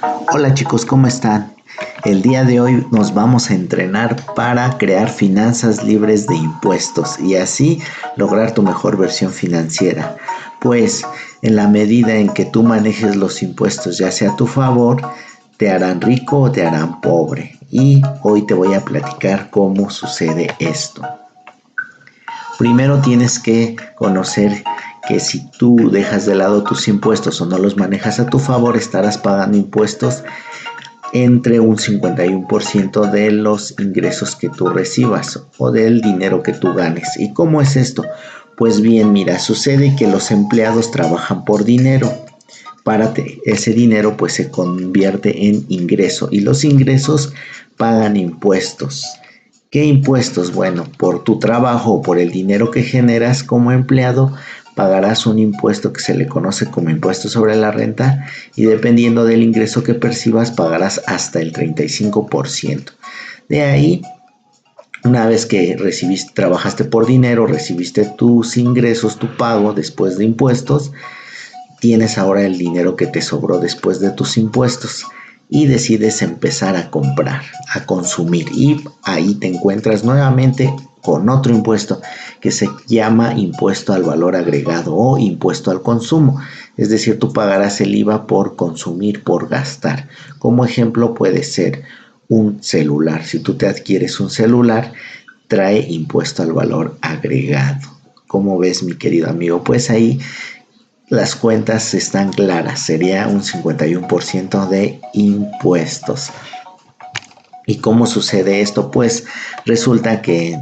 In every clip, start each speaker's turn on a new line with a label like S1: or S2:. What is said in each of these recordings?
S1: Hola chicos, ¿cómo están? El día de hoy nos vamos a entrenar para crear finanzas libres de impuestos y así lograr tu mejor versión financiera. Pues en la medida en que tú manejes los impuestos, ya sea a tu favor, te harán rico o te harán pobre. Y hoy te voy a platicar cómo sucede esto. Primero tienes que conocer que si tú dejas de lado tus impuestos o no los manejas a tu favor, estarás pagando impuestos entre un 51% de los ingresos que tú recibas o del dinero que tú ganes. ¿Y cómo es esto? Pues bien, mira, sucede que los empleados trabajan por dinero. Ese dinero pues se convierte en ingreso y los ingresos pagan impuestos. ¿Qué impuestos? Bueno, por tu trabajo o por el dinero que generas como empleado, pagarás un impuesto que se le conoce como impuesto sobre la renta y dependiendo del ingreso que percibas pagarás hasta el 35%. De ahí, una vez que trabajaste por dinero, recibiste tus ingresos, tu pago después de impuestos, tienes ahora el dinero que te sobró después de tus impuestos y decides empezar a comprar, a consumir y ahí te encuentras nuevamente con otro impuesto que se llama impuesto al valor agregado o impuesto al consumo. Es decir, tú pagarás el IVA por consumir, por gastar. Como ejemplo puede ser un celular. Si tú te adquieres un celular, trae impuesto al valor agregado. ¿Cómo ves, mi querido amigo? Pues ahí las cuentas están claras, sería un 51% de impuestos. ¿Y cómo sucede esto? Pues resulta que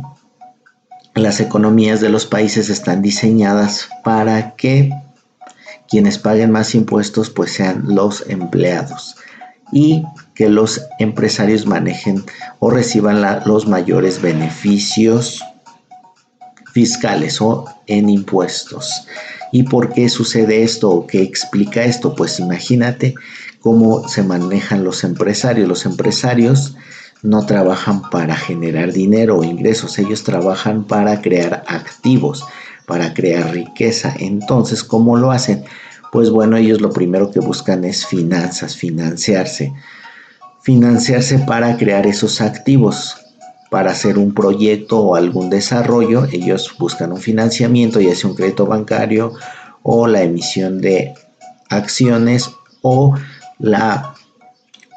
S1: las economías de los países están diseñadas para que quienes paguen más impuestos pues sean los empleados y que los empresarios manejen o reciban los mayores beneficios fiscales o en impuestos. ¿Y por qué sucede esto o qué explica esto? Pues imagínate cómo se manejan los empresarios. Los empresarios no trabajan para generar dinero o ingresos, ellos trabajan para crear activos, para crear riqueza. Entonces, ¿cómo lo hacen? Pues bueno, ellos lo primero que buscan es finanzas, financiarse para crear esos activos. Para hacer un proyecto o algún desarrollo, ellos buscan un financiamiento, ya sea un crédito bancario o la emisión de acciones o la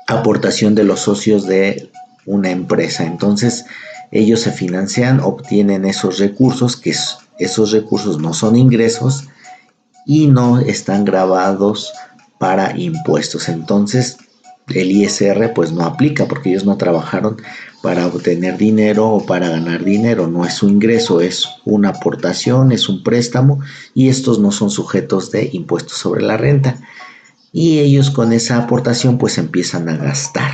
S1: aportación de los socios de una empresa. Entonces, ellos se financian, obtienen esos recursos, esos recursos no son ingresos y no están grabados para impuestos. Entonces, el ISR pues no aplica porque ellos no trabajaron para obtener dinero o para ganar dinero, no es su ingreso, es una aportación, es un préstamo y estos no son sujetos de impuestos sobre la renta. Y ellos con esa aportación pues empiezan a gastar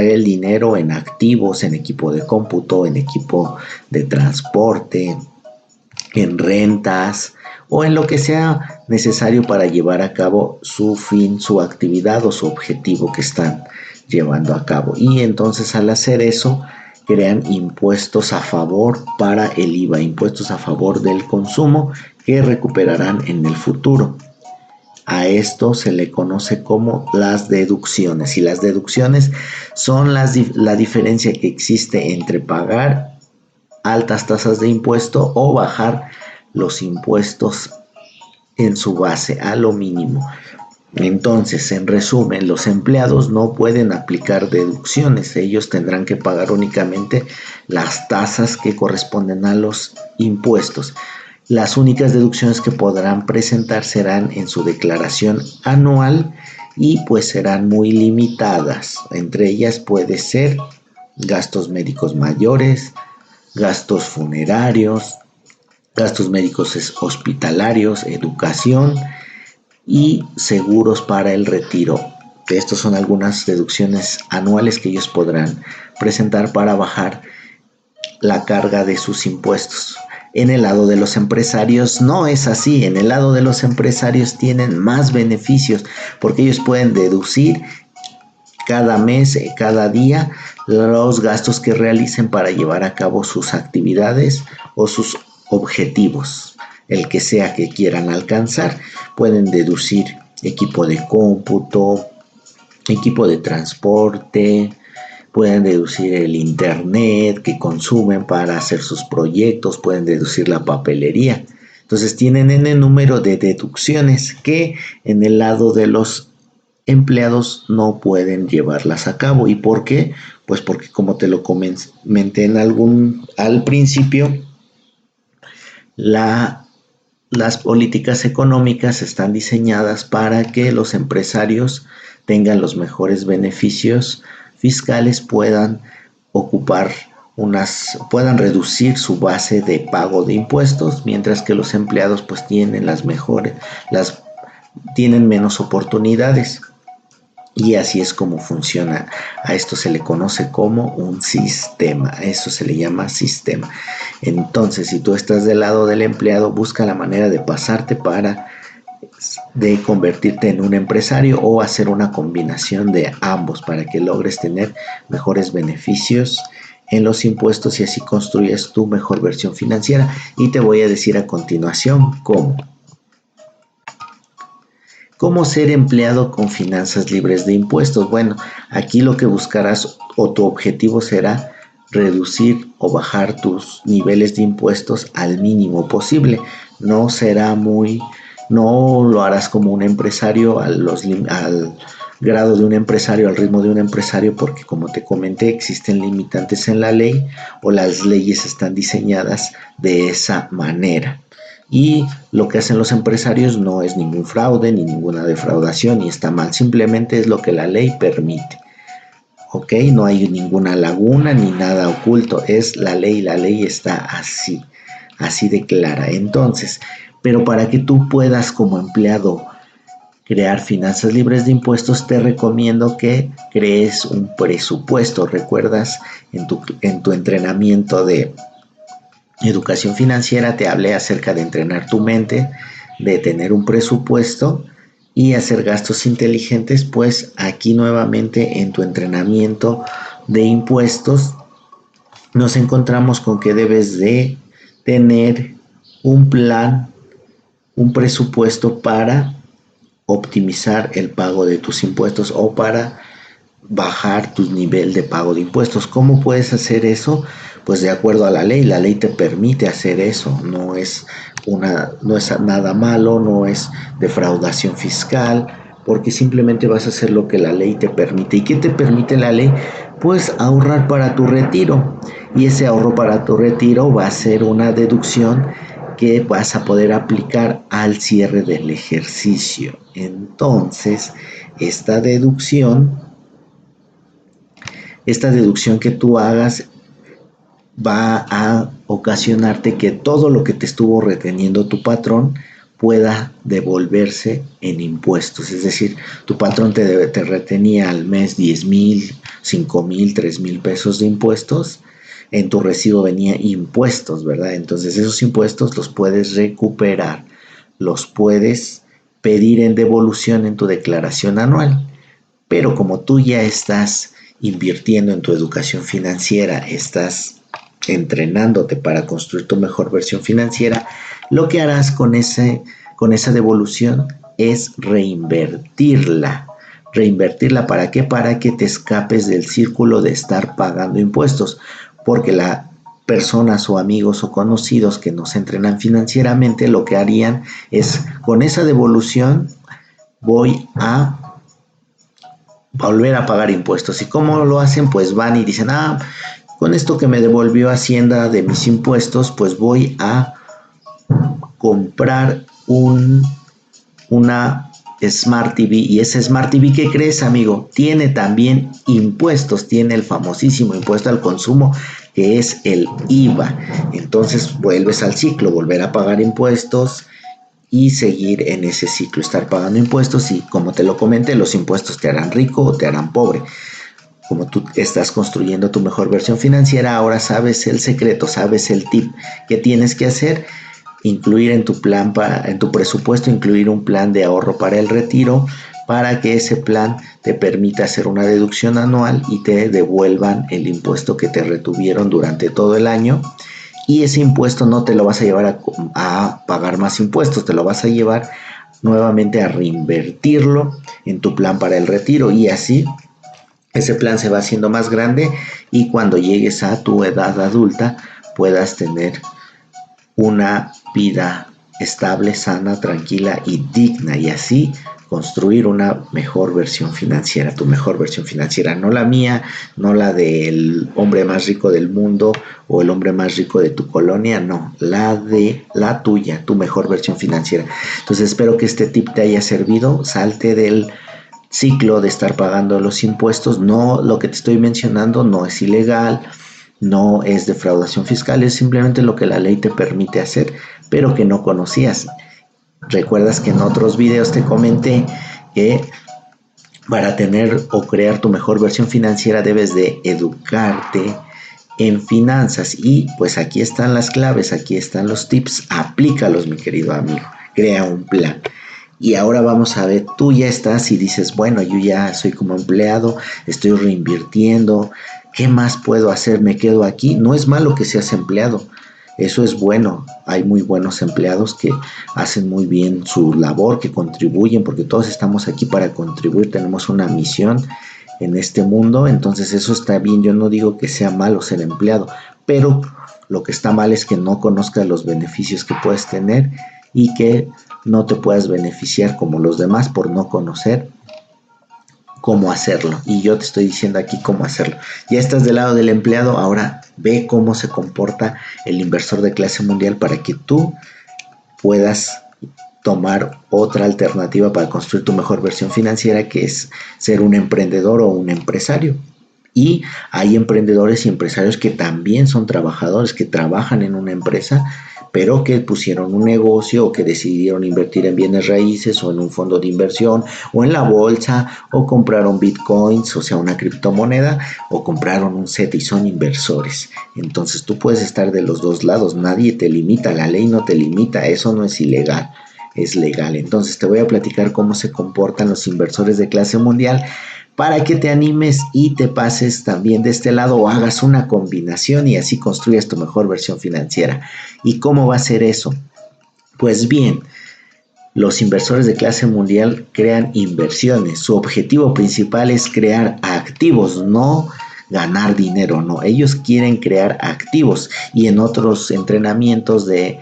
S1: el dinero en activos, en equipo de cómputo, en equipo de transporte, en rentas o en lo que sea necesario para llevar a cabo su fin, su actividad o su objetivo que están llevando a cabo. Y entonces al hacer eso crean impuestos a favor para el IVA, impuestos a favor del consumo que recuperarán en el futuro. A esto se le conoce como las deducciones y las deducciones son la diferencia que existe entre pagar altas tasas de impuesto o bajar los impuestos en su base a lo mínimo. Entonces, en resumen, los empleados no pueden aplicar deducciones, ellos tendrán que pagar únicamente las tasas que corresponden a los impuestos. Las únicas deducciones que podrán presentar serán en su declaración anual y pues serán muy limitadas. Entre ellas puede ser gastos médicos mayores, gastos funerarios, gastos médicos hospitalarios, educación y seguros para el retiro. Estas son algunas deducciones anuales que ellos podrán presentar para bajar la carga de sus impuestos. En el lado de los empresarios no es así. En el lado de los empresarios tienen más beneficios porque ellos pueden deducir cada mes, cada día, los gastos que realicen para llevar a cabo sus actividades o sus objetivos, el que sea que quieran alcanzar. Pueden deducir equipo de cómputo, equipo de transporte, pueden deducir el internet que consumen para hacer sus proyectos, pueden deducir la papelería. Entonces tienen n número de deducciones que en el lado de los empleados no pueden llevarlas a cabo. ¿Y por qué? Pues porque como te lo comenté al principio, las políticas económicas están diseñadas para que los empresarios tengan los mejores beneficios fiscales, puedan reducir su base de pago de impuestos, mientras que los empleados pues tienen menos oportunidades. Y así es como funciona. A esto se le conoce como un sistema. A eso se le llama sistema. Entonces, si tú estás del lado del empleado, busca la manera de convertirte en un empresario o hacer una combinación de ambos para que logres tener mejores beneficios en los impuestos y así construyes tu mejor versión financiera. Y te voy a decir a continuación cómo. ¿Cómo ser empleado con finanzas libres de impuestos? Bueno, aquí lo que buscarás o tu objetivo será reducir o bajar tus niveles de impuestos al mínimo posible. No lo harás como un empresario al grado de un empresario, al ritmo de un empresario, porque como te comenté, existen limitantes en la ley o las leyes están diseñadas de esa manera. Y lo que hacen los empresarios no es ningún fraude ni ninguna defraudación y está mal, simplemente es lo que la ley permite. ¿Ok? No hay ninguna laguna ni nada oculto, es la ley está así de clara. Entonces, pero para que tú puedas como empleado crear finanzas libres de impuestos, te recomiendo que crees un presupuesto. ¿Recuerdas en tu entrenamiento de educación financiera te hablé acerca de entrenar tu mente, de tener un presupuesto y hacer gastos inteligentes? Pues aquí nuevamente en tu entrenamiento de impuestos nos encontramos con que debes de tener un plan, un presupuesto para optimizar el pago de tus impuestos o para bajar tu nivel de pago de impuestos. ¿Cómo puedes hacer eso? Pues de acuerdo a la ley te permite hacer eso, no es nada malo, no es defraudación fiscal, porque simplemente vas a hacer lo que la ley te permite. ¿Y qué te permite la ley? Pues ahorrar para tu retiro. Y ese ahorro para tu retiro va a ser una deducción que vas a poder aplicar al cierre del ejercicio. Entonces, esta deducción que tú hagas va a ocasionarte que todo lo que te estuvo reteniendo tu patrón pueda devolverse en impuestos. Es decir, tu patrón te retenía al mes 10,000, 5,000, 3,000 pesos de impuestos. En tu recibo venía impuestos, ¿verdad? Entonces esos impuestos los puedes recuperar, los puedes pedir en devolución en tu declaración anual. Pero como tú ya estás invirtiendo en tu educación financiera, estás entrenándote para construir tu mejor versión financiera, lo que harás con esa devolución es reinvertirla. ¿Reinvertirla para qué? Para que te escapes del círculo de estar pagando impuestos. Porque las personas o amigos o conocidos que nos entrenan financieramente lo que harían es con esa devolución voy a volver a pagar impuestos. ¿Y cómo lo hacen? Pues van y dicen, con esto que me devolvió Hacienda de mis impuestos, pues voy a comprar una Smart TV. Y ese Smart TV, ¿qué crees, amigo? Tiene también impuestos, tiene el famosísimo impuesto al consumo, que es el IVA. Entonces vuelves al ciclo, volver a pagar impuestos y seguir en ese ciclo, estar pagando impuestos. Y como te lo comenté, los impuestos te harán rico o te harán pobre. Como tú estás construyendo tu mejor versión financiera, ahora sabes el secreto, sabes el tip que tienes que hacer: incluir en tu presupuesto, incluir un plan de ahorro para el retiro, para que ese plan te permita hacer una deducción anual y te devuelvan el impuesto que te retuvieron durante todo el año. Y ese impuesto no te lo vas a llevar a pagar más impuestos, te lo vas a llevar nuevamente a reinvertirlo en tu plan para el retiro, y así ese plan se va haciendo más grande y cuando llegues a tu edad adulta puedas tener una vida estable, sana, tranquila y digna, y así construir una mejor versión financiera, tu mejor versión financiera, no la mía, no la del hombre más rico del mundo o el hombre más rico de tu colonia, no, la de la tuya, tu mejor versión financiera. Entonces espero que este tip te haya servido, salte del ciclo de estar pagando los impuestos. No, lo que te estoy mencionando no es ilegal, no es defraudación fiscal, es simplemente lo que la ley te permite hacer, pero que no conocías. Recuerdas que en otros videos te comenté que para tener o crear tu mejor versión financiera debes de educarte en finanzas, y pues aquí están las claves, aquí están los tips, aplícalos mi querido amigo, crea un plan. Y ahora vamos a ver, tú ya estás y dices, bueno, yo ya soy como empleado, estoy reinvirtiendo, ¿qué más puedo hacer? ¿Me quedo aquí? No es malo que seas empleado, eso es bueno. Hay muy buenos empleados que hacen muy bien su labor, que contribuyen, porque todos estamos aquí para contribuir, tenemos una misión en este mundo, entonces eso está bien. Yo no digo que sea malo ser empleado, pero lo que está mal es que no conozcas los beneficios que puedes tener y que no te puedas beneficiar como los demás por no conocer cómo hacerlo. Y yo te estoy diciendo aquí cómo hacerlo. Ya estás del lado del empleado, ahora ve cómo se comporta el inversor de clase mundial para que tú puedas tomar otra alternativa para construir tu mejor versión financiera, que es ser un emprendedor o un empresario. Y hay emprendedores y empresarios que también son trabajadores, que trabajan en una empresa, pero que pusieron un negocio o que decidieron invertir en bienes raíces o en un fondo de inversión o en la bolsa o compraron bitcoins, o sea, una criptomoneda, o compraron un set y son inversores. Entonces tú puedes estar de los dos lados, nadie te limita, la ley no te limita, eso no es ilegal, es legal. Entonces te voy a platicar cómo se comportan los inversores de clase mundial para que te animes y te pases también de este lado o hagas una combinación y así construyas tu mejor versión financiera. ¿Y cómo va a ser eso? Pues bien, los inversores de clase mundial crean inversiones. Su objetivo principal es crear activos, no ganar dinero, no. Ellos quieren crear activos, y en otros entrenamientos de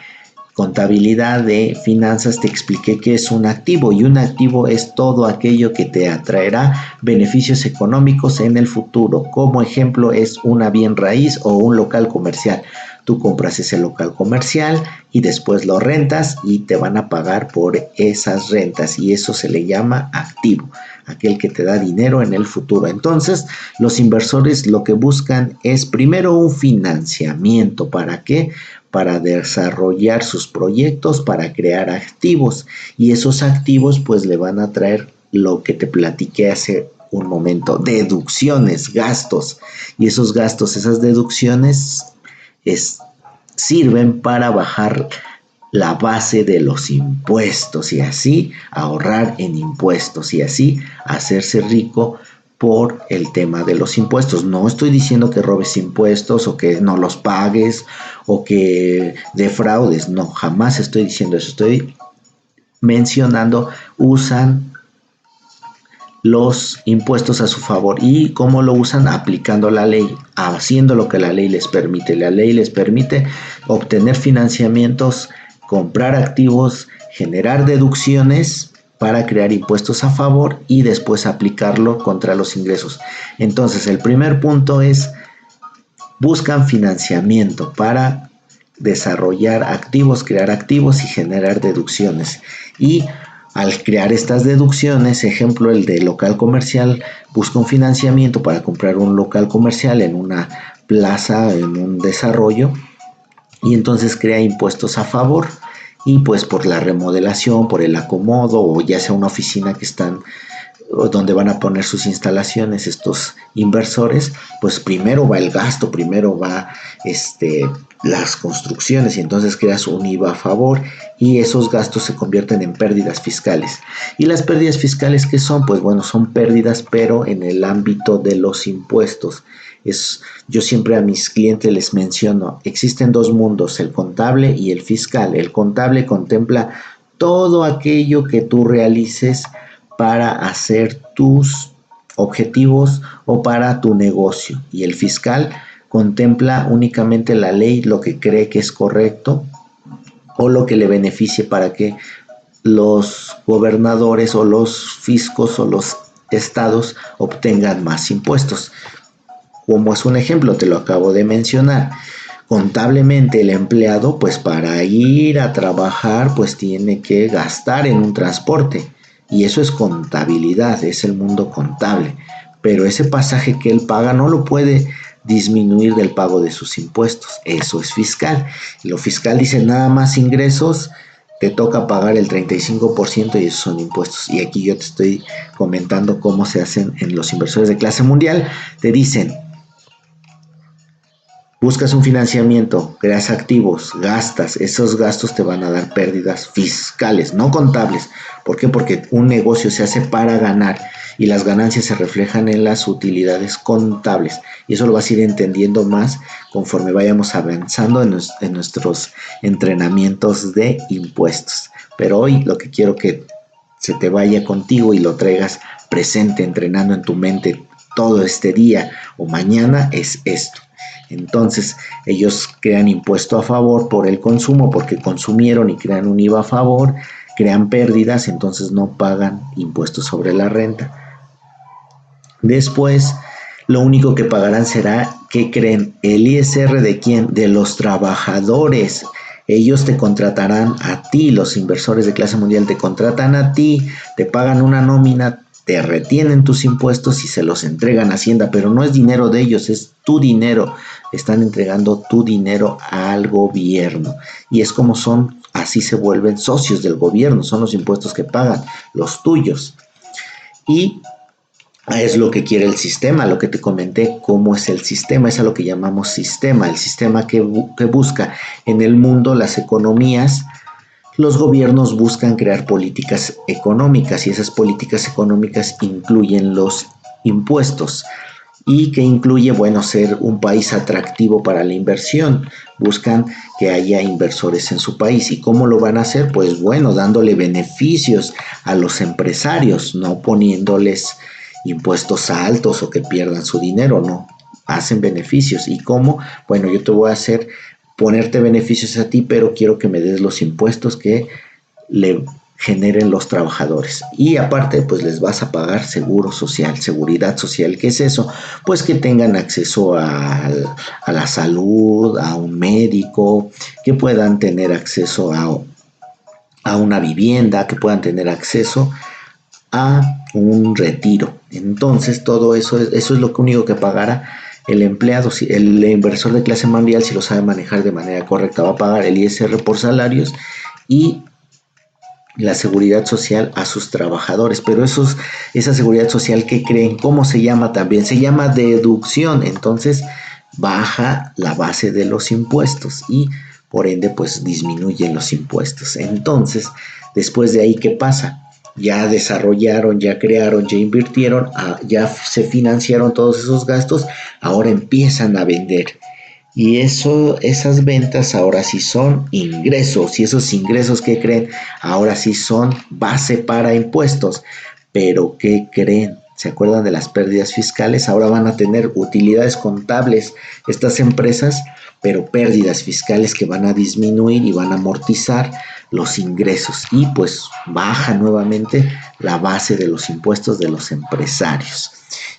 S1: contabilidad, de finanzas, te expliqué qué es un activo, y un activo es todo aquello que te atraerá beneficios económicos en el futuro. Como ejemplo es una bien raíz o un local comercial. Tú compras ese local comercial y después lo rentas y te van a pagar por esas rentas, y eso se le llama activo, aquel que te da dinero en el futuro. Entonces, los inversores lo que buscan es primero un financiamiento. ¿Para qué? Para desarrollar sus proyectos, para crear activos, y esos activos pues le van a traer lo que te platiqué hace un momento, deducciones, gastos, y esos gastos, esas deducciones es, sirven para bajar la base de los impuestos y así ahorrar en impuestos y así hacerse rico por el tema de los impuestos. No estoy diciendo que robes impuestos o que no los pagues o que defraudes, no, jamás estoy diciendo eso. Estoy mencionando, usan los impuestos a su favor. ¿Y cómo lo usan? Aplicando la ley, haciendo lo que la ley les permite. La ley les permite obtener financiamientos, comprar activos, generar deducciones para crear impuestos a favor y después aplicarlo contra los ingresos. Entonces, el primer punto es, buscan financiamiento para desarrollar activos, crear activos y generar deducciones. Y al crear estas deducciones, ejemplo el de local comercial, busca un financiamiento para comprar un local comercial en una plaza, en un desarrollo, y entonces crea impuestos a favor, y pues por la remodelación, por el acomodo, o ya sea una oficina que están donde van a poner sus instalaciones estos inversores, pues primero va el gasto, primero va las construcciones, y entonces creas un IVA a favor y esos gastos se convierten en pérdidas fiscales. ¿Y las pérdidas fiscales qué son? Pues bueno, son pérdidas pero en el ámbito de los impuestos. Yo siempre a mis clientes les menciono, existen dos mundos, el contable y el fiscal. El contable contempla todo aquello que tú realices para hacer tus objetivos o para tu negocio. Y el fiscal contempla únicamente la ley, lo que cree que es correcto o lo que le beneficie para que los gobernadores o los fiscos o los estados obtengan más impuestos. Como es un ejemplo, te lo acabo de mencionar. Contablemente el empleado, pues para ir a trabajar, pues tiene que gastar en un transporte. Y eso es contabilidad, es el mundo contable. Pero ese pasaje que él paga no lo puede disminuir del pago de sus impuestos. Eso es fiscal. Y lo fiscal dice nada más ingresos, te toca pagar el 35% y esos son impuestos. Y aquí yo te estoy comentando cómo se hacen en los inversores de clase mundial. Te dicen, buscas un financiamiento, creas activos, gastas, esos gastos te van a dar pérdidas fiscales, no contables. ¿Por qué? Porque un negocio se hace para ganar y las ganancias se reflejan en las utilidades contables. Y eso lo vas a ir entendiendo más conforme vayamos avanzando en nuestros entrenamientos de impuestos. Pero hoy lo que quiero que se te vaya contigo y lo traigas presente, entrenando en tu mente todo este día o mañana es esto. Entonces ellos crean impuesto a favor por el consumo porque consumieron y crean un IVA a favor, crean pérdidas, entonces no pagan impuestos sobre la renta. Después, lo único que pagarán será, ¿qué creen? El ISR de quién? De los trabajadores. Ellos te contratarán a ti, los inversores de clase mundial te contratan a ti, te pagan una nómina, te retienen tus impuestos y se los entregan a Hacienda, pero no es dinero de ellos, es tu dinero. Están entregando tu dinero al gobierno. Y es como son, así se vuelven socios del gobierno, son los impuestos que pagan, los tuyos. Y es lo que quiere el sistema, lo que te comenté, cómo es el sistema, es a lo que llamamos sistema, el sistema que busca en el mundo las economías. Los gobiernos buscan crear políticas económicas y esas políticas económicas incluyen los impuestos. ¿Y que incluye? Bueno, ser un país atractivo para la inversión. Buscan que haya inversores en su país. ¿Y cómo lo van a hacer? Pues bueno, dándole beneficios a los empresarios, no poniéndoles impuestos altos o que pierdan su dinero, no. Hacen beneficios. ¿Y cómo? Bueno, yo te voy a hacer ponerte beneficios a ti, pero quiero que me des los impuestos que le generen los trabajadores. Y aparte, pues les vas a pagar seguro social, seguridad social. ¿Qué es eso? Pues que tengan acceso a la salud, a un médico, que puedan tener acceso a una vivienda, que puedan tener acceso a un retiro. Entonces, todo eso es lo único que pagará el empleado. Si el inversor de clase mundial, si lo sabe manejar de manera correcta, va a pagar el ISR por salarios y la seguridad social a sus trabajadores. Pero esa seguridad social, ¿qué creen? ¿Cómo se llama también? Se llama deducción. Entonces baja la base de los impuestos y por ende pues disminuyen los impuestos. Entonces, después de ahí, ¿qué pasa? Ya desarrollaron, ya crearon, ya invirtieron, ya se financiaron todos esos gastos, ahora empiezan a vender. Y esas ventas ahora sí son ingresos. Y esos ingresos, ¿qué creen? Ahora sí son base para impuestos. Pero ¿qué creen? ¿Se acuerdan de las pérdidas fiscales? Ahora van a tener utilidades contables estas empresas, pero pérdidas fiscales que van a disminuir y van a amortizar los ingresos. Y pues baja nuevamente la base de los impuestos de los empresarios.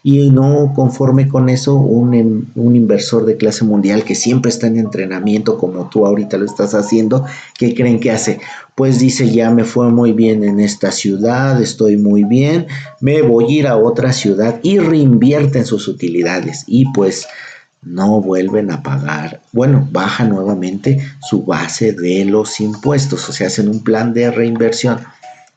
S1: Y no conforme con eso, un inversor de clase mundial que siempre está en entrenamiento como tú ahorita lo estás haciendo, ¿qué creen que hace? Pues dice, ya me fue muy bien en esta ciudad, estoy muy bien, me voy a ir a otra ciudad y reinvierten sus utilidades y pues no vuelven a pagar, bueno, baja nuevamente su base de los impuestos, o sea, hacen un plan de reinversión.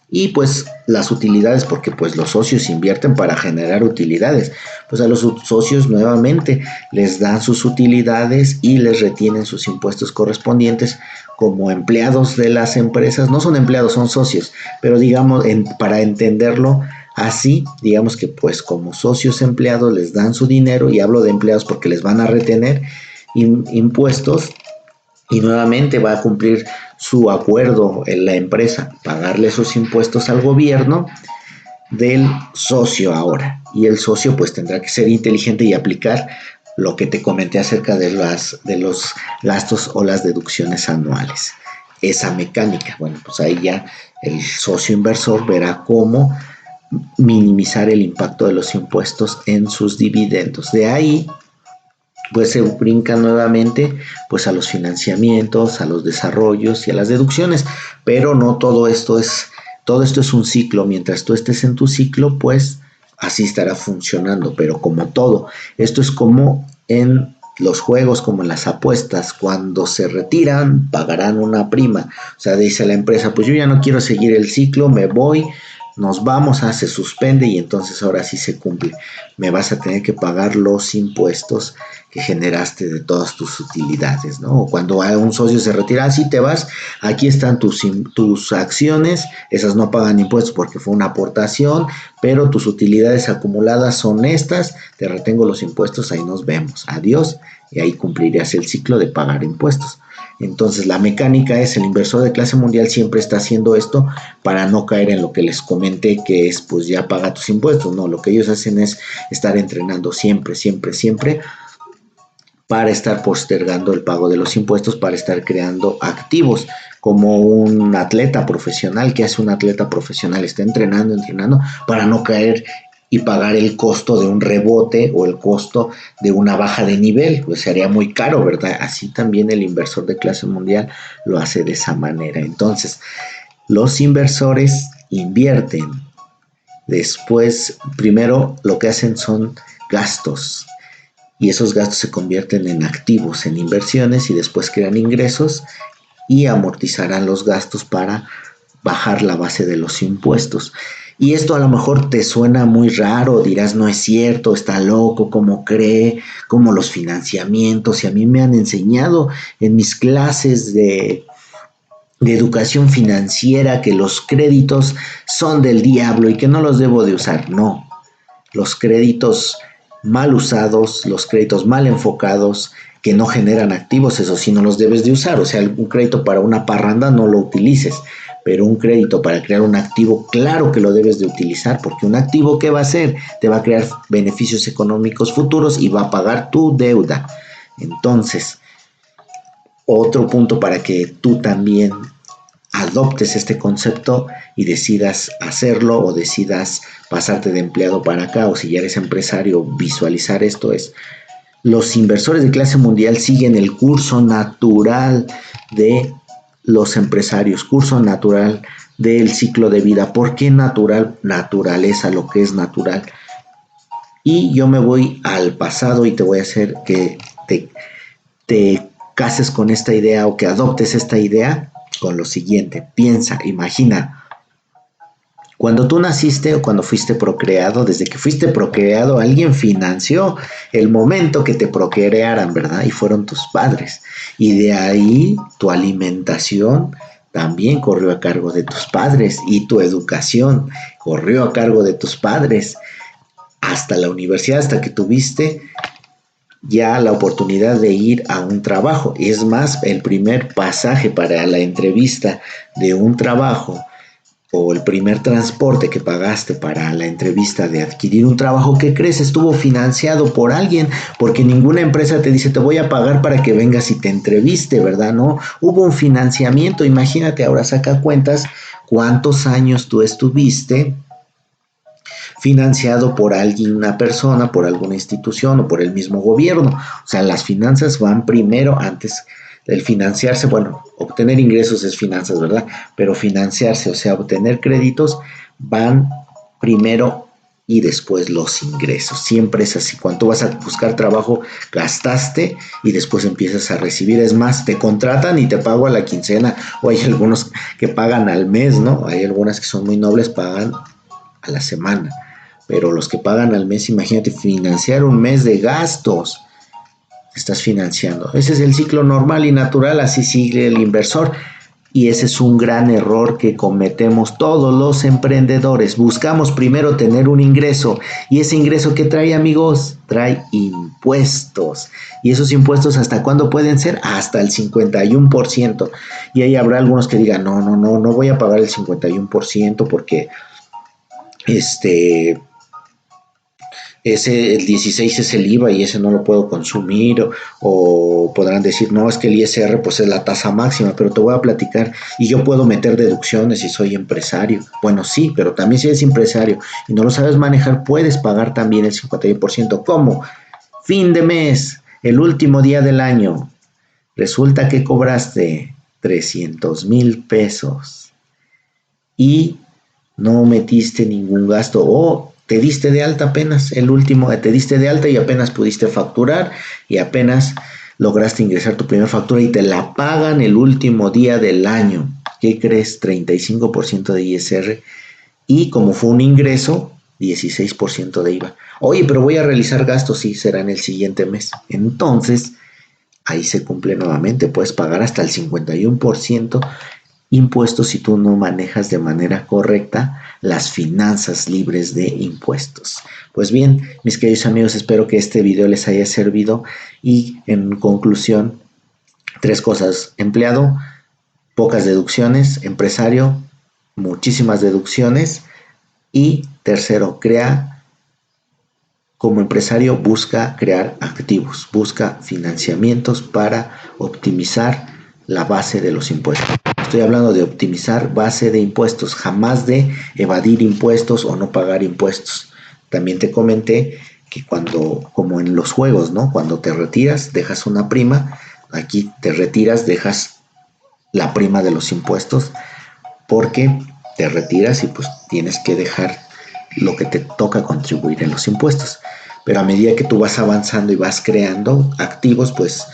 S1: Y pues las utilidades, porque pues los socios invierten para generar utilidades, pues a los socios nuevamente les dan sus utilidades y les retienen sus impuestos correspondientes como empleados de las empresas. No son empleados, son socios, pero digamos, para entenderlo así, digamos que pues como socios empleados les dan su dinero, y hablo de empleados porque les van a retener impuestos y nuevamente va a cumplir su acuerdo en la empresa, pagarle esos impuestos al gobierno del socio ahora. Y el socio pues tendrá que ser inteligente y aplicar lo que te comenté acerca de los gastos o las deducciones anuales. Esa mecánica, bueno, pues ahí ya el socio inversor verá cómo minimizar el impacto de los impuestos en sus dividendos. De ahí pues se brinca nuevamente pues a los financiamientos, a los desarrollos y a las deducciones, pero no todo esto es un ciclo. Mientras tú estés en tu ciclo, pues así estará funcionando, pero como todo, esto es como en los juegos, como en las apuestas, cuando se retiran pagarán una prima, o sea, dice la empresa, pues yo ya no quiero seguir el ciclo, me voy, nos vamos, se suspende y entonces ahora sí se cumple, me vas a tener que pagar los impuestos que generaste de todas tus utilidades, ¿no? O cuando un socio se retira, así te vas, aquí están tus acciones, esas no pagan impuestos porque fue una aportación, pero tus utilidades acumuladas son estas, te retengo los impuestos, ahí nos vemos, adiós, y ahí cumplirías el ciclo de pagar impuestos. Entonces la mecánica es, el inversor de clase mundial siempre está haciendo esto para no caer en lo que les comenté, que es pues ya paga tus impuestos, no, lo que ellos hacen es estar entrenando siempre, siempre, siempre para estar postergando el pago de los impuestos, para estar creando activos, como un atleta profesional. Que hace un atleta profesional? Está entrenando, entrenando para no caer y pagar el costo de un rebote o el costo de una baja de nivel, pues sería muy caro, ¿verdad? Así también el inversor de clase mundial lo hace de esa manera. Entonces, los inversores invierten, después, primero lo que hacen son gastos, y esos gastos se convierten en activos, en inversiones, y después crean ingresos y amortizarán los gastos para bajar la base de los impuestos. Y esto a lo mejor te suena muy raro, dirás, no es cierto, está loco, ¿cómo cree? Como los financiamientos, y a mí me han enseñado en mis clases de educación financiera que los créditos son del diablo y que no los debo de usar. No, los créditos mal usados, los créditos mal enfocados, que no generan activos, eso sí no los debes de usar. O sea, un crédito para una parranda no lo utilices, pero un crédito para crear un activo, claro que lo debes de utilizar, porque un activo, ¿qué va a hacer? Te va a crear beneficios económicos futuros y va a pagar tu deuda. Entonces, otro punto para que tú también adoptes este concepto y decidas hacerlo, o decidas pasarte de empleado para acá, o si ya eres empresario, visualizar esto es: los inversores de clase mundial siguen el curso natural de los empresarios, curso natural del ciclo de vida. ¿Por qué natural? Naturaleza, lo que es natural. Y yo me voy al pasado y te voy a hacer que te cases con esta idea, o que adoptes esta idea con lo siguiente. Piensa, imagina, cuando tú naciste o cuando fuiste procreado, desde que fuiste procreado, alguien financió el momento que te procrearan, ¿verdad? Y fueron tus padres. Y de ahí tu alimentación también corrió a cargo de tus padres, y tu educación corrió a cargo de tus padres, hasta la universidad, hasta que tuviste ya la oportunidad de ir a un trabajo. Es más, el primer pasaje para la entrevista de un trabajo, o el primer transporte que pagaste para la entrevista de adquirir un trabajo, ¿qué crees? Estuvo financiado por alguien, porque ninguna empresa te dice, te voy a pagar para que vengas y te entreviste, ¿verdad? No, hubo un financiamiento. Imagínate, ahora saca cuentas cuántos años tú estuviste financiado por alguien, una persona, por alguna institución o por el mismo gobierno. O sea, las finanzas van primero antes del financiarse. Bueno, obtener ingresos es finanzas, ¿verdad? Pero financiarse, o sea, obtener créditos, van primero y después los ingresos. Siempre es así. Cuando tú vas a buscar trabajo, gastaste y después empiezas a recibir. Es más, te contratan y te pago a la quincena, o hay algunos que pagan al mes, ¿no? Hay algunas que son muy nobles, pagan a la semana. Pero los que pagan al mes, imagínate, financiar un mes de gastos, estás financiando. Ese es el ciclo normal y natural, así sigue el inversor. Y ese es un gran error que cometemos todos los emprendedores. Buscamos primero tener un ingreso. ¿Y ese ingreso qué trae, amigos? Trae impuestos. ¿Y esos impuestos hasta cuándo pueden ser? Hasta el 51%. Y ahí habrá algunos que digan, no voy a pagar el 51% porque este el 16 es el IVA y ese no lo puedo consumir, o podrán decir, no, es que el ISR pues es la tasa máxima, pero te voy a platicar y yo puedo meter deducciones si soy empresario. Bueno, sí, pero también si eres empresario y no lo sabes manejar, puedes pagar también el 51%. ¿Cómo? Fin de mes, el último día del año, resulta que cobraste 300,000 pesos y no metiste ningún gasto o te diste de alta apenas, el último, te diste de alta y apenas pudiste facturar y apenas lograste ingresar tu primera factura y te la pagan el último día del año. ¿Qué crees? 35% de ISR y como fue un ingreso, 16% de IVA. Oye, pero voy a realizar gastos, sí, será en el siguiente mes. Entonces, ahí se cumple nuevamente, puedes pagar hasta el 51% impuestos si tú no manejas de manera correcta las finanzas libres de impuestos. Pues bien, mis queridos amigos, espero que este video les haya servido y en conclusión, 3 cosas. Empleado, pocas deducciones. Empresario, muchísimas deducciones. Y tercero, como empresario busca crear activos, busca financiamientos para optimizar la base de los impuestos. Estoy hablando de optimizar base de impuestos, jamás de evadir impuestos o no pagar impuestos. También te comenté que cuando, como en los juegos, ¿no? Cuando te retiras, dejas una prima, aquí te retiras, dejas la prima de los impuestos, porque te retiras y pues tienes que dejar lo que te toca contribuir en los impuestos. Pero a medida que tú vas avanzando y vas creando activos, pues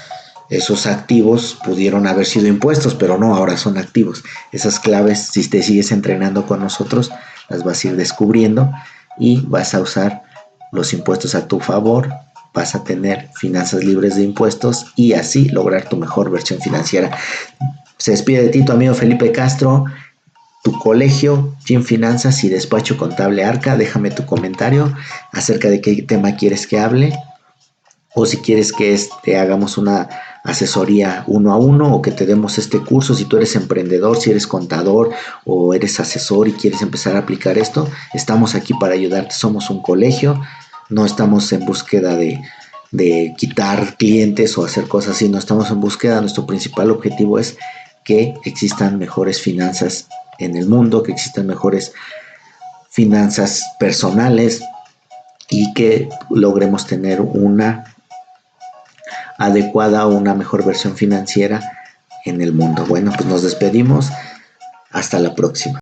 S1: esos activos pudieron haber sido impuestos, pero no, ahora son activos. Esas claves, si te sigues entrenando con nosotros, las vas a ir descubriendo y vas a usar los impuestos a tu favor, vas a tener finanzas libres de impuestos y así lograr tu mejor versión financiera. Se despide de ti tu amigo Felipe Castro, tu colegio, Gym Finanzas y Despacho Contable Arca. Déjame tu comentario acerca de qué tema quieres que hable o si quieres que hagamos una asesoría 1 a 1 o que te demos este curso. Si tú eres emprendedor, si eres contador o eres asesor y quieres empezar a aplicar esto, estamos aquí para ayudarte. Somos un colegio, no estamos en búsqueda de quitar clientes o hacer cosas así, no estamos en búsqueda. Nuestro principal objetivo es que existan mejores finanzas en el mundo, que existan mejores finanzas personales y que logremos tener una adecuada o una mejor versión financiera en el mundo. Bueno, pues nos despedimos. Hasta la próxima.